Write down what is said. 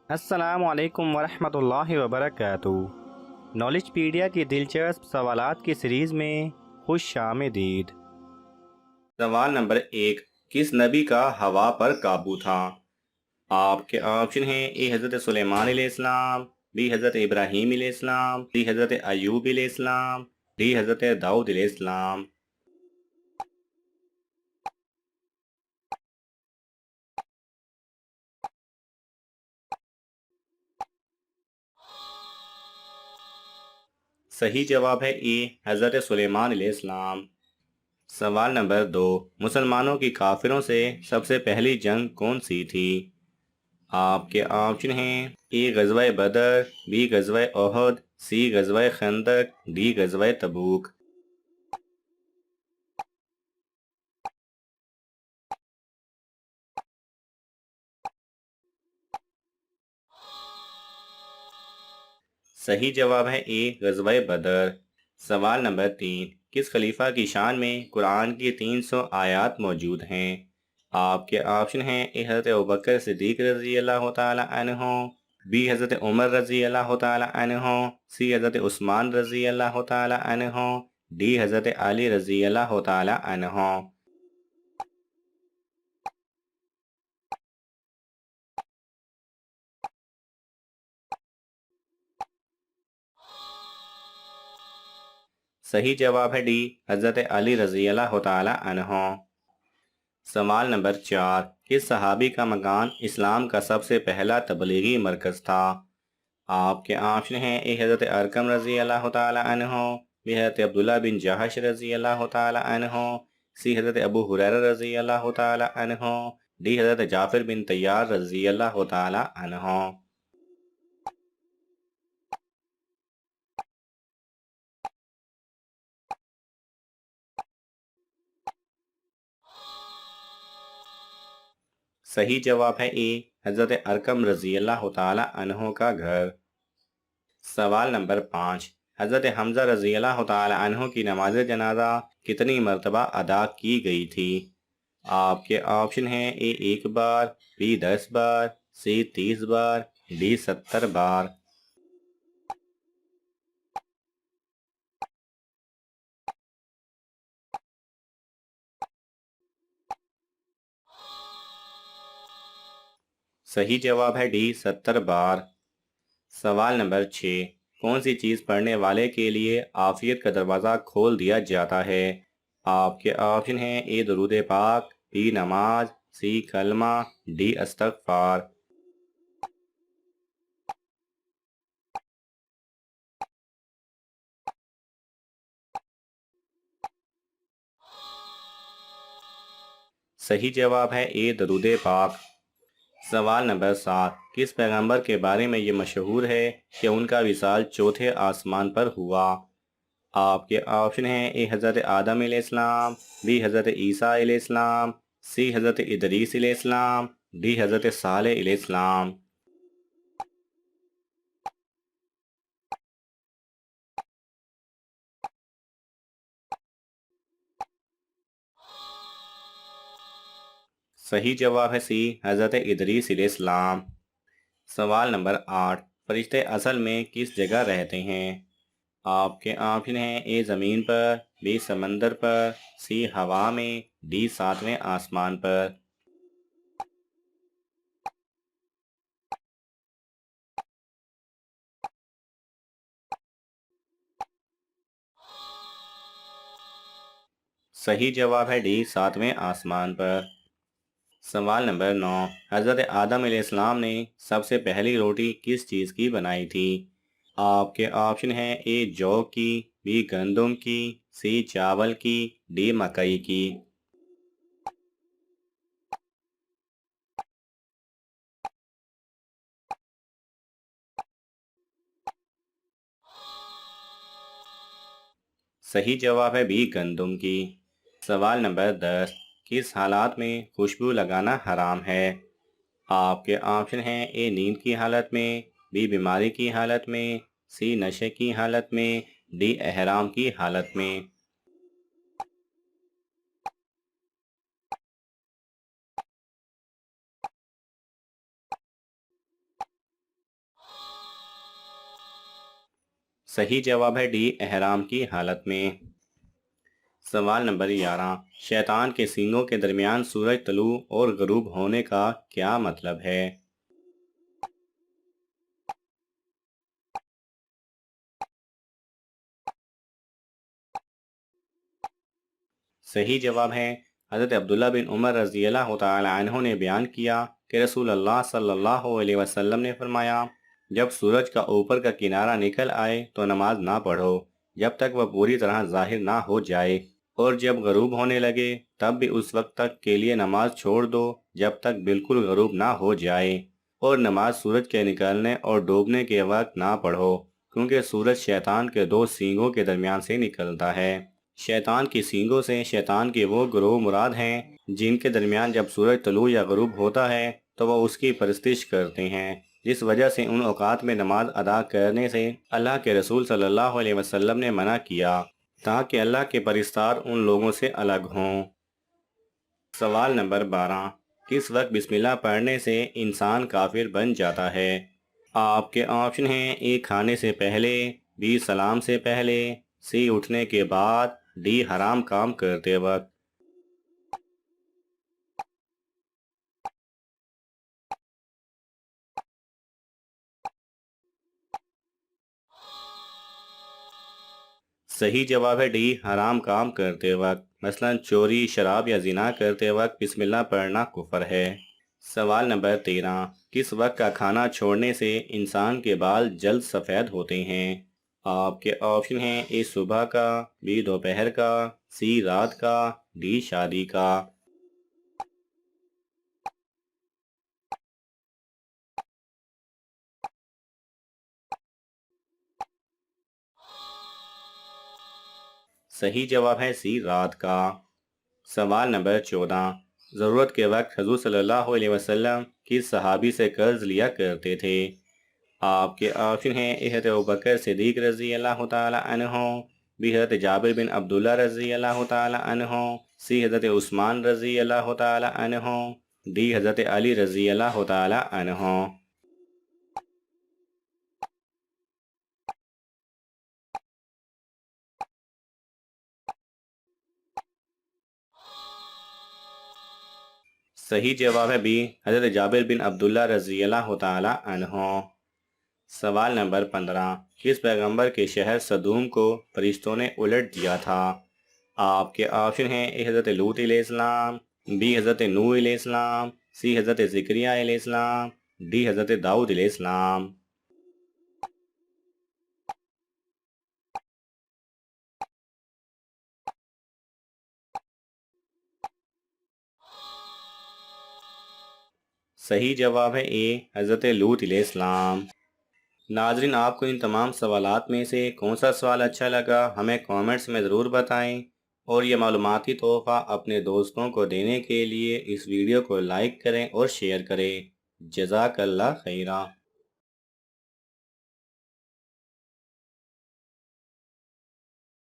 السلام علیکم ورحمۃ اللہ وبرکاتہ۔ نالج پیڈیا کی دلچسپ سوالات کی سیریز میں خوش آمدید۔ سوال نمبر 1، کس نبی کا ہوا پر قابو تھا؟ آپ کے آپشن ہیں: اے حضرت سلیمان علیہ السلام، بی حضرت ابراہیم علیہ السلام، سی حضرت ایوب علیہ السلام، ڈی حضرت داؤد علیہ السلام۔ صحیح جواب ہے ای، حضرت سلیمان علیہ السلام۔ سوال نمبر 2، مسلمانوں کی کافروں سے سب سے پہلی جنگ کون سی تھی؟ آپ کے آپشن ہیں: اے غزوہ بدر، بی غزوہ احد، سی غزوہ خندق، ڈی غزوہ تبوک۔ صحیح جواب ہے اے، غزوہ بدر۔ سوال نمبر 3، کس خلیفہ کی شان میں قرآن کی 300 آیات موجود ہیں؟ آپ کے آپشن ہیں: اے حضرت ابوبکر صدیق رضی اللہ تعالی عنہ، بی حضرت عمر رضی اللہ تعالی عنہ، سی حضرت عثمان رضی اللہ تعالی عنہ، ڈی حضرت علی رضی اللہ تعالی عنہ۔ صحیح جواب ہے ڈی، حضرت علی رضی اللہ تعالی عنہ۔ سوال نمبر 4، کس صحابی کا مکان اسلام کا سب سے پہلا تبلیغی مرکز تھا؟ آپ کے آپشن ہیں: اے حضرت ارقم رضی اللہ تعالی عنہ، بی حضرت عبداللہ بن جہش رضی اللہ تعالی عنہ، سی حضرت ابو ہریرہ رضی اللہ تعالی عنہ، ڈی حضرت جعفر بن طیار رضی اللہ تعالی عنہ۔ صحیح جواب ہے اے، حضرت ارقم رضی اللہ تعالی عنہ کا گھر۔ سوال نمبر 5، حضرت حمزہ رضی اللہ تعالی عنہ کی نماز جنازہ کتنی مرتبہ ادا کی گئی تھی؟ آپ کے آپشن ہیں: اے 1 بار، be 10 bar, C 30 bar, D 70 بار۔ صحیح جواب ہے ڈی، 70 بار۔ سوال نمبر 6، کون سی چیز پڑھنے والے کے لیے عافیت کا دروازہ کھول دیا جاتا ہے؟ آپ کے آپشن ہیں: اے درود پاک، بی نماز، سی کلمہ، ڈی استغفار۔ صحیح جواب ہے اے، درود پاک۔ سوال نمبر 7، کس پیغمبر کے بارے میں یہ مشہور ہے کہ ان کا وصال چوتھے آسمان پر ہوا؟ آپ کے آپشن ہیں: اے حضرت آدم علیہ السلام، بی حضرت عیسیٰ علیہ السلام، سی حضرت ادریس علیہ السلام، ڈی حضرت صالح علیہ السلام۔ صحیح جواب ہے سی، حضرت ادریس علیہ السلام۔ سوال نمبر 8، فرشتے اصل میں کس جگہ رہتے ہیں؟ آپ کے آپشن ہیں: اے زمین پر، بی سمندر پر، سی ہوا میں، ڈی 7ویں آسمان پر۔ صحیح جواب ہے ڈی، 7ویں آسمان پر۔ سوال نمبر 9، حضرت آدم علیہ السلام نے سب سے پہلی روٹی کس چیز کی بنائی تھی؟ آپ کے آپشن ہیں: اے جو کی، بی گندم کی، سی چاول کی، ڈی مکئی کی۔ صحیح جواب ہے بی گندم کی۔ سوال نمبر 10، کس حالات میں خوشبو لگانا حرام ہے؟ آپ کے آپشن ہیں: اے نیند کی حالت میں، بی بیماری کی حالت میں، سی نشے کی حالت میں، ڈی احرام کی حالت میں۔ صحیح جواب ہے ڈی، احرام کی حالت میں۔ سوال نمبر 11، شیطان کے سینگوں کے درمیان سورج طلوع اور غروب ہونے کا کیا مطلب ہے؟ صحیح جواب ہے حضرت عبداللہ بن عمر رضی اللہ تعالی عنہ نے بیان کیا کہ رسول اللہ صلی اللہ علیہ وسلم نے فرمایا، جب سورج کا اوپر کا کنارہ نکل آئے تو نماز نہ پڑھو جب تک وہ پوری طرح ظاہر نہ ہو جائے، اور جب غروب ہونے لگے تب بھی اس وقت تک کے لیے نماز چھوڑ دو جب تک بالکل غروب نہ ہو جائے، اور نماز سورج کے نکلنے اور ڈوبنے کے وقت نہ پڑھو، کیونکہ سورج شیطان کے دو سینگوں کے درمیان سے نکلتا ہے۔ شیطان کی سینگوں سے شیطان کے وہ گروہ مراد ہیں جن کے درمیان جب سورج طلوع یا غروب ہوتا ہے تو وہ اس کی پرستش کرتے ہیں، جس وجہ سے ان اوقات میں نماز ادا کرنے سے اللہ کے رسول صلی اللہ علیہ وسلم نے منع کیا تاکہ اللہ کے پرستار ان لوگوں سے الگ ہوں۔ سوال نمبر 12، کس وقت بسم اللہ پڑھنے سے انسان کافر بن جاتا ہے؟ آپ کے آپشن ہیں: اے کھانے سے پہلے، بی سلام سے پہلے، سی اٹھنے کے بعد، ڈی حرام کام کرتے وقت۔ صحیح جواب ہے ڈی، حرام کام کرتے وقت، مثلا چوری، شراب یا زنا کرتے وقت بسم اللہ پڑھنا کفر ہے۔ سوال نمبر 13، کس وقت کا کھانا چھوڑنے سے انسان کے بال جلد سفید ہوتے ہیں؟ آپ کے آپشن ہیں: اے صبح کا، بی دوپہر کا، سی رات کا، ڈی شادی کا۔ صحیح جواب ہے سی رات کا۔ سوال نمبر 14، ضرورت کے وقت حضور صلی اللہ علیہ وسلم کس صحابی سے قرض لیا کرتے تھے؟ آپ کے آپشن ہیں: حضرت ابوبکر صدیق رضی اللہ تعالی عنہ، بی حضرت جابر بن عبداللہ رضی اللہ تعالی عنہ، سی حضرت عثمان رضی اللہ تعالی عنہ، ڈی حضرت علی رضی اللہ تعالی عنہ۔ صحیح جواب ہے بی، حضرت جابر بن عبداللہ رضی اللہ تعالی عنہ۔ سوال نمبر 15، کس پیغمبر کے شہر صدوم کو فرشتوں نے الٹ دیا تھا؟ آپ کے آپشن ہیں: اے حضرت لوط علیہ السلام، بی حضرت نوح علیہ السلام، سی حضرت زکریا علیہ السلام، ڈی حضرت داؤد علیہ السلام۔ صحیح جواب ہے اے، حضرت لوط علیہ السلام۔ ناظرین، آپ کو ان تمام سوالات میں سے کون سا سوال اچھا لگا ہمیں کامنٹس میں ضرور بتائیں، اور یہ معلوماتی تحفہ اپنے دوستوں کو دینے کے لیے اس ویڈیو کو لائک کریں اور شیئر کریں۔ جزاک اللہ خیرہ۔